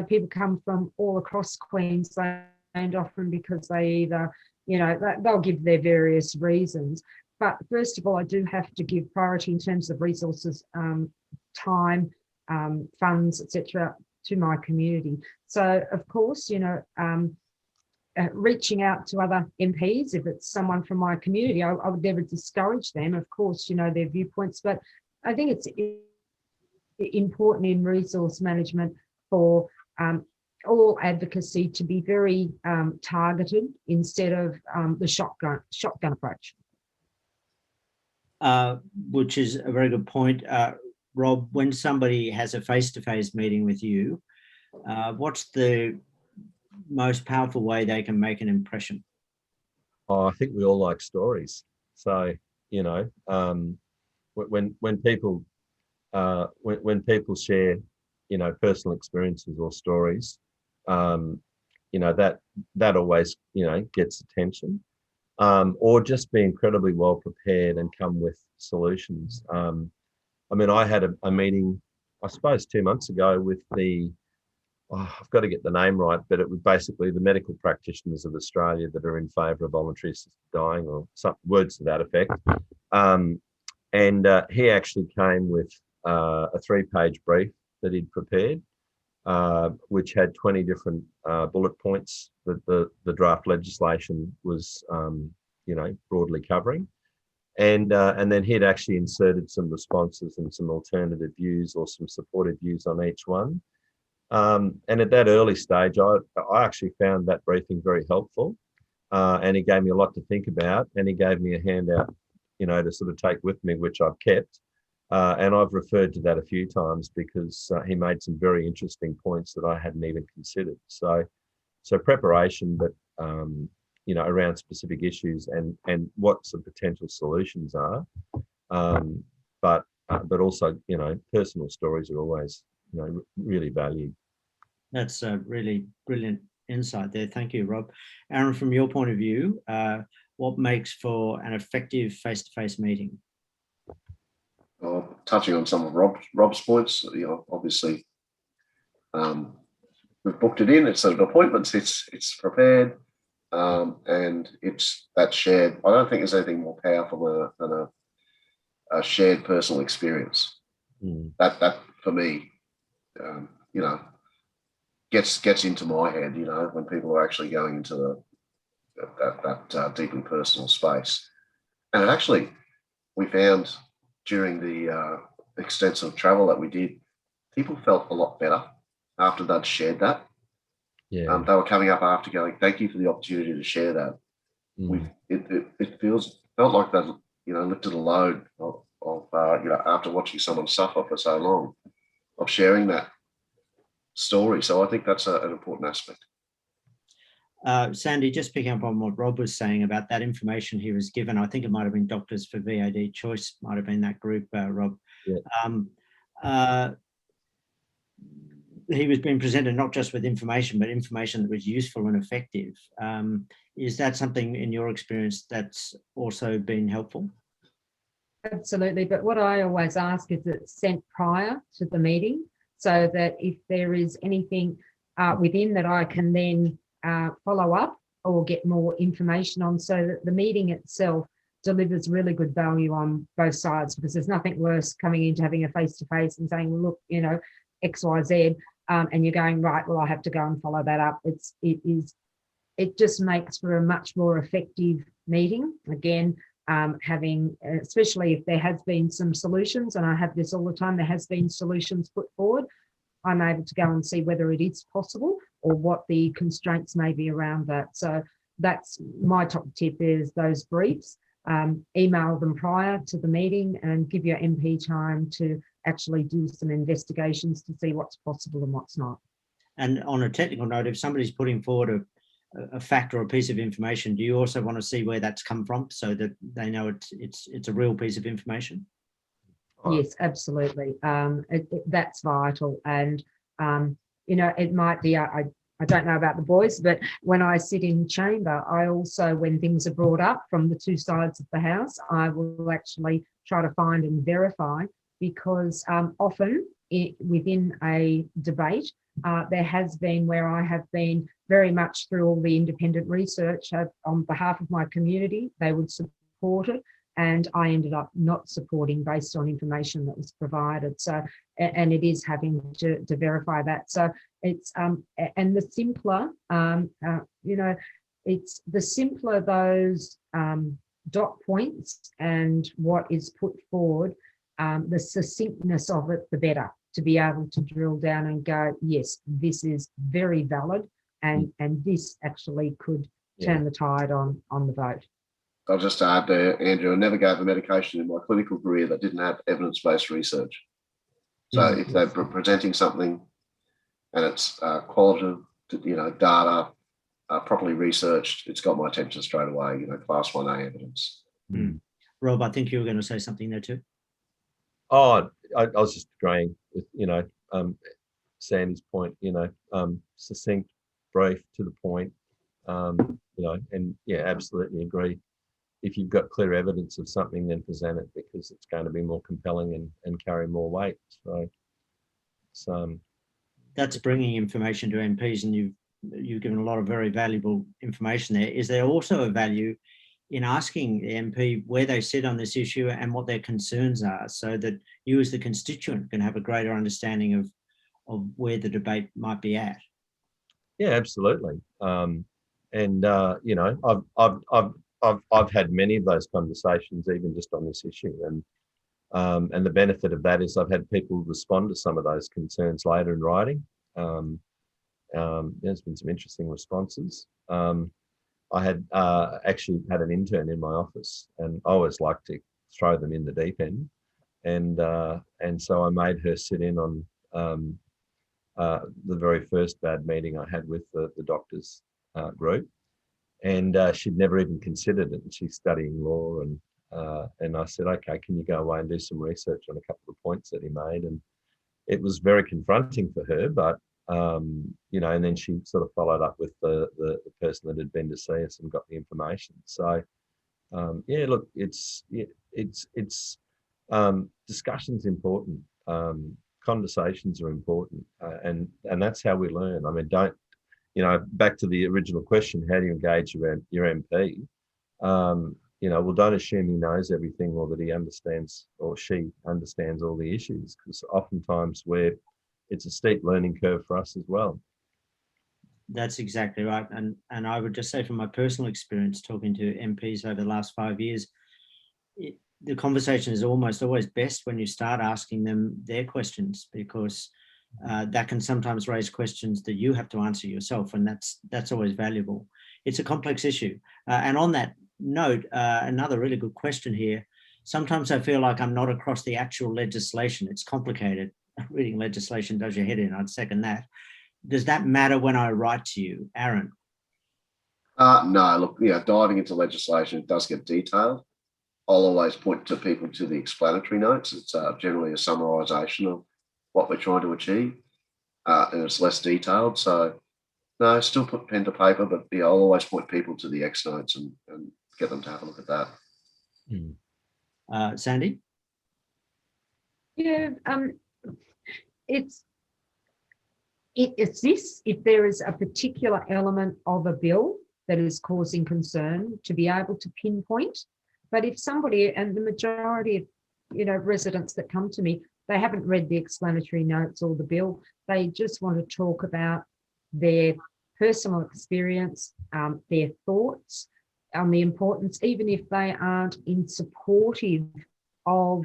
people come from all across Queensland, often because they either, they'll give their various reasons. But first of all, I do have to give priority in terms of resources, time, funds, etc., to my community. So, of course, reaching out to other MPs, if it's someone from my community, I would never discourage them, of course, their viewpoints, but I think it's important in resource management for all advocacy to be very targeted instead of the shotgun approach. Which is a very good point. Rob, when somebody has a face-to-face meeting with you, what's the most powerful way they can make an impression? Oh, I think we all like stories. So, when people share, personal experiences or stories, that always, gets attention. Or just be incredibly well prepared and come with solutions. I had a meeting, I suppose 2 months ago with I've got to get the name right, but it was basically the medical practitioners of Australia that are in favour of voluntary assisted dying, or some words to that effect. And he actually came with a 3-page brief that he'd prepared, which had 20 different bullet points that the draft legislation was, broadly covering. And then he'd actually inserted some responses and some alternative views or some supportive views on each one. And at that early stage, I actually found that briefing very helpful. And he gave me a lot to think about, and he gave me a handout, to sort of take with me, which I've kept. And I've referred to that a few times because he made some very interesting points that I hadn't even considered. So preparation, but around specific issues and what some potential solutions are, but also personal stories are always really valued. That's a really brilliant insight there. Thank you, Rob. Aaron, from your point of view, what makes for an effective face-to-face meeting? Touching on some of Rob's points, obviously we've booked it in. It's an appointment. It's prepared, and that's shared. I don't think there's anything more powerful than a shared personal experience. That for me, gets into my head. When people are actually going into that deeply personal space, and we found during the extensive travel that we did, people felt a lot better after they'd shared that. Yeah. They were coming up after going, thank you for the opportunity to share that. It felt like they lifted a load of after watching someone suffer for so long, of sharing that story. So I think that's an important aspect. Sandy, just picking up on what Rob was saying about that information he was given, I think it might have been Doctors for VAD Choice, might have been that group, Rob. Yeah. He was being presented not just with information, but information that was useful and effective. Is that something in your experience that's also been helpful? Absolutely, but what I always ask is it's sent prior to the meeting, so that if there is anything within that I can then follow up or get more information on, so that the meeting itself delivers really good value on both sides, because there's nothing worse coming into having a face-to-face and saying, well, look, X, Y, Z, and you're going, right, well, I have to go and follow that up. It just makes for a much more effective meeting. Again, having, especially if there has been some solutions, and I have this all the time, there has been solutions put forward, I'm able to go and see whether it is possible or what the constraints may be around that. So that's my top tip, is those briefs. Email them prior to the meeting and give your MP time to actually do some investigations to see what's possible and what's not. And on a technical note, if somebody's putting forward a fact or a piece of information, do you also want to see where that's come from so that they know it's a real piece of information? Yes, absolutely. That's vital. And, it might be, I don't know about the boys, but when I sit in chamber, I also, when things are brought up from the two sides of the house, I will actually try to find and verify, because often within a debate, there has been where I have been very much through all the independent research on behalf of my community, they would support it. And I ended up not supporting based on information that was provided. So, and it is having to verify that. So it's, and the simpler, it's the simpler those dot points and what is put forward, the succinctness of it, the better, to be able to drill down and go, yes, this is very valid. And this actually could turn the tide on the vote. I'll just add there, Andrew, I never gave a medication in my clinical career that didn't have evidence-based research. So if they're presenting something and it's qualitative, data, properly researched, it's got my attention straight away, class 1A evidence. Rob, I think you were going to say something there too. Oh, I was just agreeing with, Sandy's point, succinct, brief, to the point, and yeah, absolutely agree. If you've got clear evidence of something, then present it, because it's going to be more compelling and carry more weight. So that's bringing information to MPs, and you've given a lot of very valuable information there. Is there also a value in asking the MP where they sit on this issue and what their concerns are, so that you as the constituent can have a greater understanding of where the debate might be at. Yeah, absolutely. You know, I've had many of those conversations, even just on this issue, and the benefit of that is I've had people respond to some of those concerns later in writing. There's been some interesting responses. I had actually had an intern in my office, and I always like to throw them in the deep end, and so I made her sit in on the very first bad meeting I had with the doctors group, and she'd never even considered it. And she's studying law, and I said, okay, can you go away and do some research on a couple of points that he made? And it was very confronting for her, but you know, and then she sort of followed up with the person that had been to see us and got the information. So yeah, look, it's discussion's important. Conversations are important, and that's how we learn. I mean, you know, back to the original question, how do you engage your MP? You know, well, don't assume he knows everything or that he understands or she understands all the issues, because oftentimes it's a steep learning curve for us as well. That's exactly right. And I would just say from my personal experience talking to MPs over the last 5 years, the conversation is almost always best when you start asking them their questions, because that can sometimes raise questions that you have to answer yourself, and that's always valuable. It's a complex issue. And on that note, another really good question here. Sometimes I feel like I'm not across the actual legislation. It's complicated. Reading legislation does your head in. I'd second that. Does that matter when I write to you, Aaron? No, look, yeah, diving into legislation, it does get detailed. I'll always point to people to the explanatory notes. It's generally a summarisation of what we're trying to achieve, and it's less detailed. So, no, still put pen to paper, but yeah, I'll always point people to the X notes and get them to have a look at that. Sandy? Yeah, it's this, if there is a particular element of a bill that is causing concern, to be able to pinpoint. But if somebody, and the majority of, you know, residents that come to me, they haven't read the explanatory notes or the bill, they just want to talk about their personal experience, their thoughts on the importance, even if they aren't in supportive of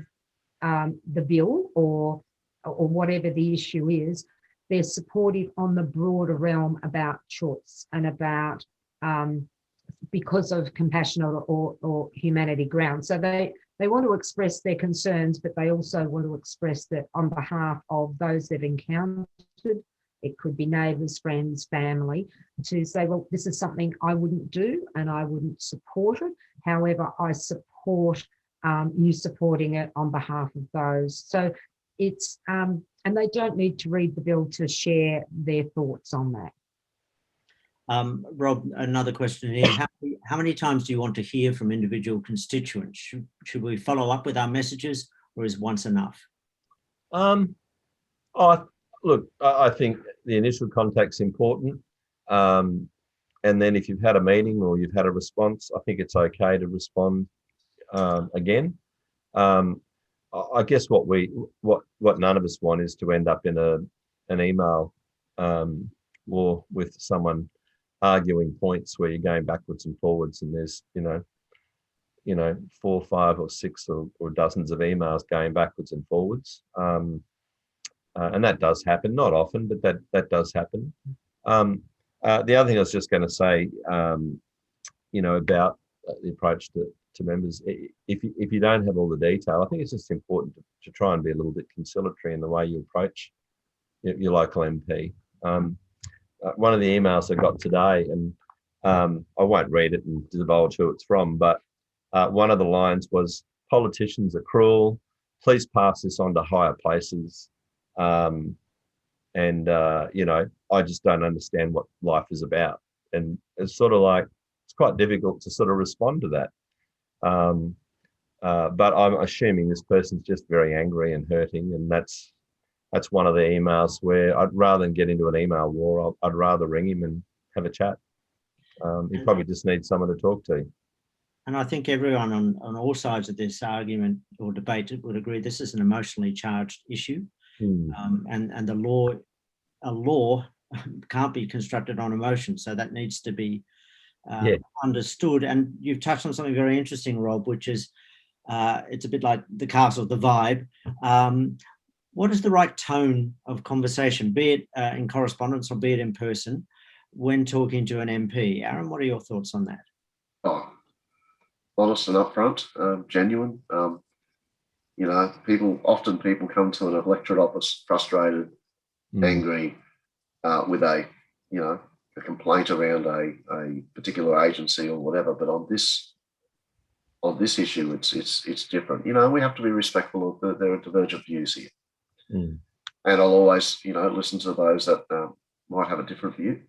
the bill or whatever the issue is, they're supportive on the broader realm about choice and about because of compassionate or humanity grounds. So they want to express their concerns, but they also want to express that on behalf of those they've encountered, it could be neighbours, friends, family, to say, well, this is something I wouldn't do and I wouldn't support it. However, I support you supporting it on behalf of those. So it's, and they don't need to read the bill to share their thoughts on that. Rob, another question here. How many times do you want to hear from individual constituents? Should we follow up with our messages, or is once enough? Look, I think the initial contact's important. And then if you've had a meeting or you've had a response, I think it's okay to respond again. I guess what none of us want is to end up in an email war with someone arguing points where you're going backwards and forwards, and there's you know 4, 5 or 6 or dozens of emails going backwards and forwards, and that does happen, not often, but that does happen. The other thing I was just going to say, you know, about the approach to members, if you don't have all the detail, I think it's just important to try and be a little bit conciliatory in the way you approach your local MP. One of the emails I got today, and I won't read it and divulge who it's from, but one of the lines was, "Politicians are cruel. Please pass this on to higher places." You know, I just don't understand what life is about. And it's sort of like, it's quite difficult to sort of respond to that. But I'm assuming this person's just very angry and hurting, and that's one of the emails where I'd rather than get into an email war, I'd rather ring him and have a chat. He probably just needs someone to talk to. And I think everyone on all sides of this argument or debate would agree this is an emotionally charged issue. And a law can't be constructed on emotion, so that needs to be understood. And you've touched on something very interesting, Rob, which is it's a bit like the castle, the vibe. What is the right tone of conversation, be it in correspondence or be it in person, when talking to an MP? Aaron, what are your thoughts on that? Oh, honest and upfront, genuine. People come to an electorate office frustrated, angry, with a complaint around a particular agency or whatever. But on this issue, it's different. We have to be respectful of there are divergent views here, and I'll always listen to those that might have a different view.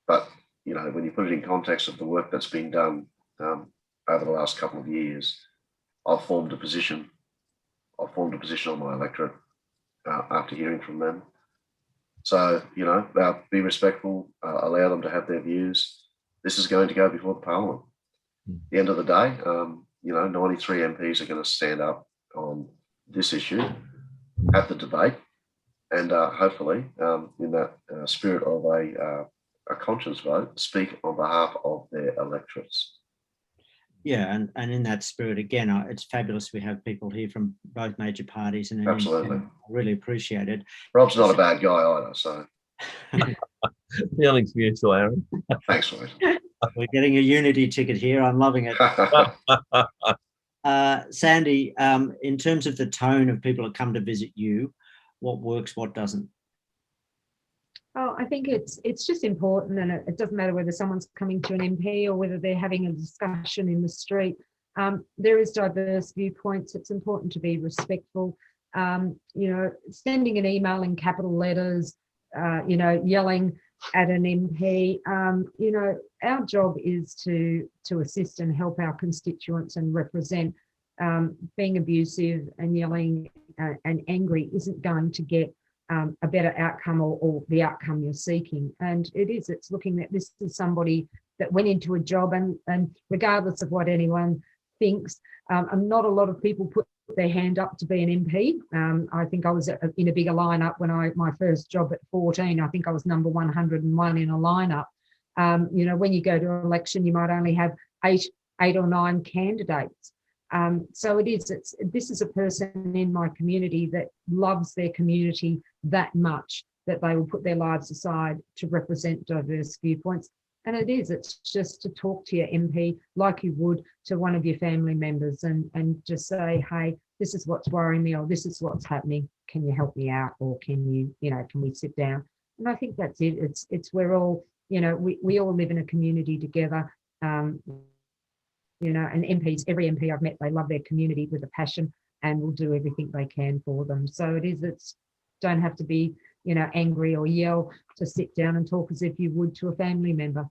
But when you put it in context of the work that's been done over the last couple of years, I've formed a position on my electorate after hearing from them. So, be respectful, allow them to have their views. This is going to go before the Parliament. At the end of the day, 93 MPs are going to stand up on this issue, have the debate, and hopefully, in that spirit of a conscious vote, speak on behalf of their electorates. Yeah, and in that spirit, again, it's fabulous we have people here from both major parties. And Absolutely. I really appreciate it. Rob's not a bad guy either, so. Feelings mutual, Aaron. Thanks, mate. We're getting a unity ticket here. I'm loving it. Sandy, in terms of the tone of people that come to visit you, what works, what doesn't? Oh, I think it's just important, and it doesn't matter whether someone's coming to an MP or whether they're having a discussion in the street. There is diverse viewpoints. It's important to be respectful. Sending an email in capital letters, yelling at an MP. Our job is to assist and help our constituents and represent. Being abusive and yelling and angry isn't going to get a better outcome or the outcome you're seeking. And it's looking at this as somebody that went into a job and regardless of what anyone thinks, not a lot of people put their hand up to be an MP. I think I was in a bigger lineup when my first job at 14. I think I was number 101 in a lineup. When you go to an election, you might only have eight or nine candidates. So this is a person in my community that loves their community that much that they will put their lives aside to represent diverse viewpoints. And it's just to talk to your MP like you would to one of your family members and just say, hey, this is what's worrying me, or this is what's happening. Can you help me out? Or can we sit down? And I think that's it. It's we're all, we all live in a community together. And MPs, every MP I've met, they love their community with a passion and will do everything they can for them. So it's don't have to be, angry or yell, to sit down and talk as if you would to a family member.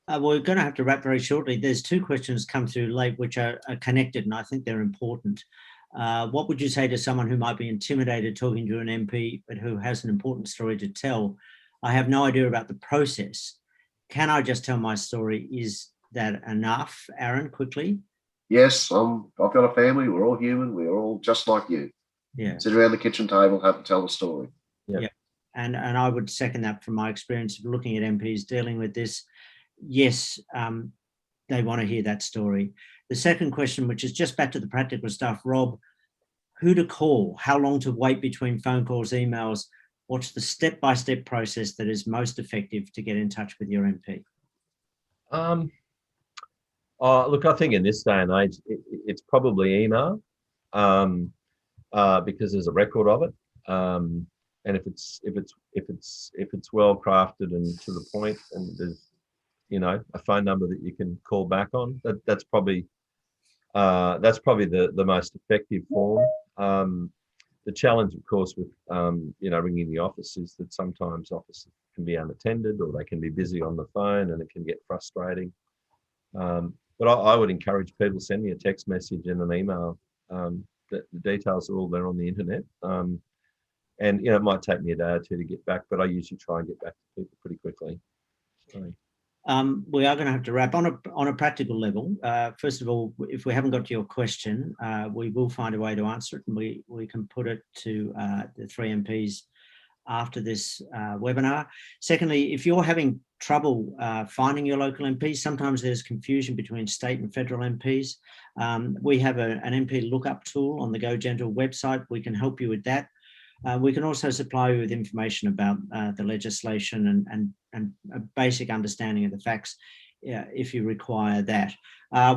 We're going to have to wrap very shortly. There's two questions come through late, which are connected, and I think they're important. What would you say to someone who might be intimidated talking to an MP, but who has an important story to tell? I have no idea about the process. Can I just tell my story? Is that enough, Aaron, quickly? Yes, I've got a family. We're all human. We're all just like you. Yeah. Sit around the kitchen table, have to tell a story. Yeah. And I would second that from my experience of looking at MPs dealing with this. Yes, they want to hear that story. The second question, which is just back to the practical stuff, Rob, who to call, how long to wait between phone calls, emails, what's the step-by-step process that is most effective to get in touch with your MP? Look, I think in this day and age, it's probably email because there's a record of it, and if it's well crafted and to the point, and there's a phone number that you can call back on, that's probably the most effective form. The challenge, of course, with ringing the office is that sometimes offices can be unattended or they can be busy on the phone, and it can get frustrating. But I would encourage people to send me a text message and an email. The details are all there on the internet. And it might take me a day or two to get back, but I usually try and get back to people pretty quickly. So. We are going to have to wrap on a practical level. First of all, if we haven't got to your question, we will find a way to answer it, and we can put it to the 3 MPs after this webinar. Secondly, if you're having trouble finding your local MPs, sometimes there's confusion between state and federal MPs. We have an MP lookup tool on the Go Gentle website. We can help you with that. We can also supply you with information about the legislation and a basic understanding of the facts if you require that.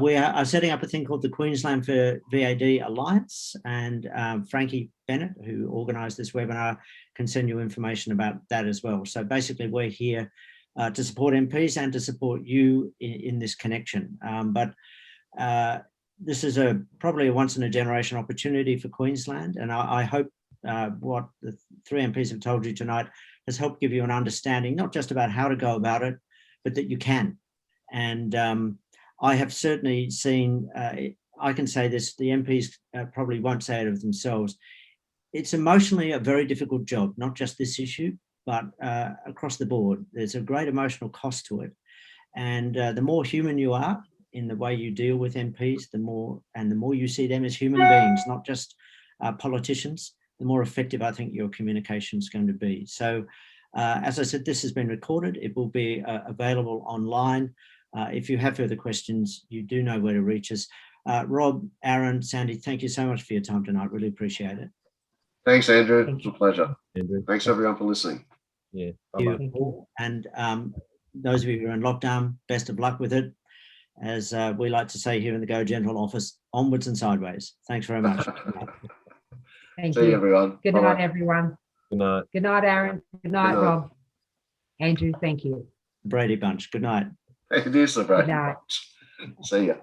We are setting up a thing called the Queensland for VAD Alliance, and Frankie Bennett, who organised this webinar, can send you information about that as well. So basically, we're here to support MPs and to support you in this connection. But this is probably a once-in-a-generation opportunity for Queensland, and I hope what the 3 MPs have told you tonight has helped give you an understanding, not just about how to go about it, but that you can. And I have certainly seen, I can say this, the MPs probably won't say it of themselves, it's emotionally a very difficult job, not just this issue, but across the board. There's a great emotional cost to it. And the more human you are in the way you deal with MPs, the more you see them as human beings, not just politicians, the more effective I think your communication is going to be. So as I said, this has been recorded. It will be available online. If you have further questions, you do know where to reach us. Rob, Aaron, Sandy, thank you so much for your time tonight. Really appreciate it. Thanks, Andrew. Thank It's a pleasure. Andrew. Thanks, everyone, for listening. Yeah. You Bye-bye. all. And those of you who are in lockdown, best of luck with it. As we like to say here in the Go Gentle office, onwards and sideways. Thanks very much. Thank See you, you. everyone. Good Bye-bye. night, everyone. Good night. Good night, Aaron. Good night, night. Rob. Andrew, thank you. Brady Bunch, good night. It is the Brady night. Bunch. See ya.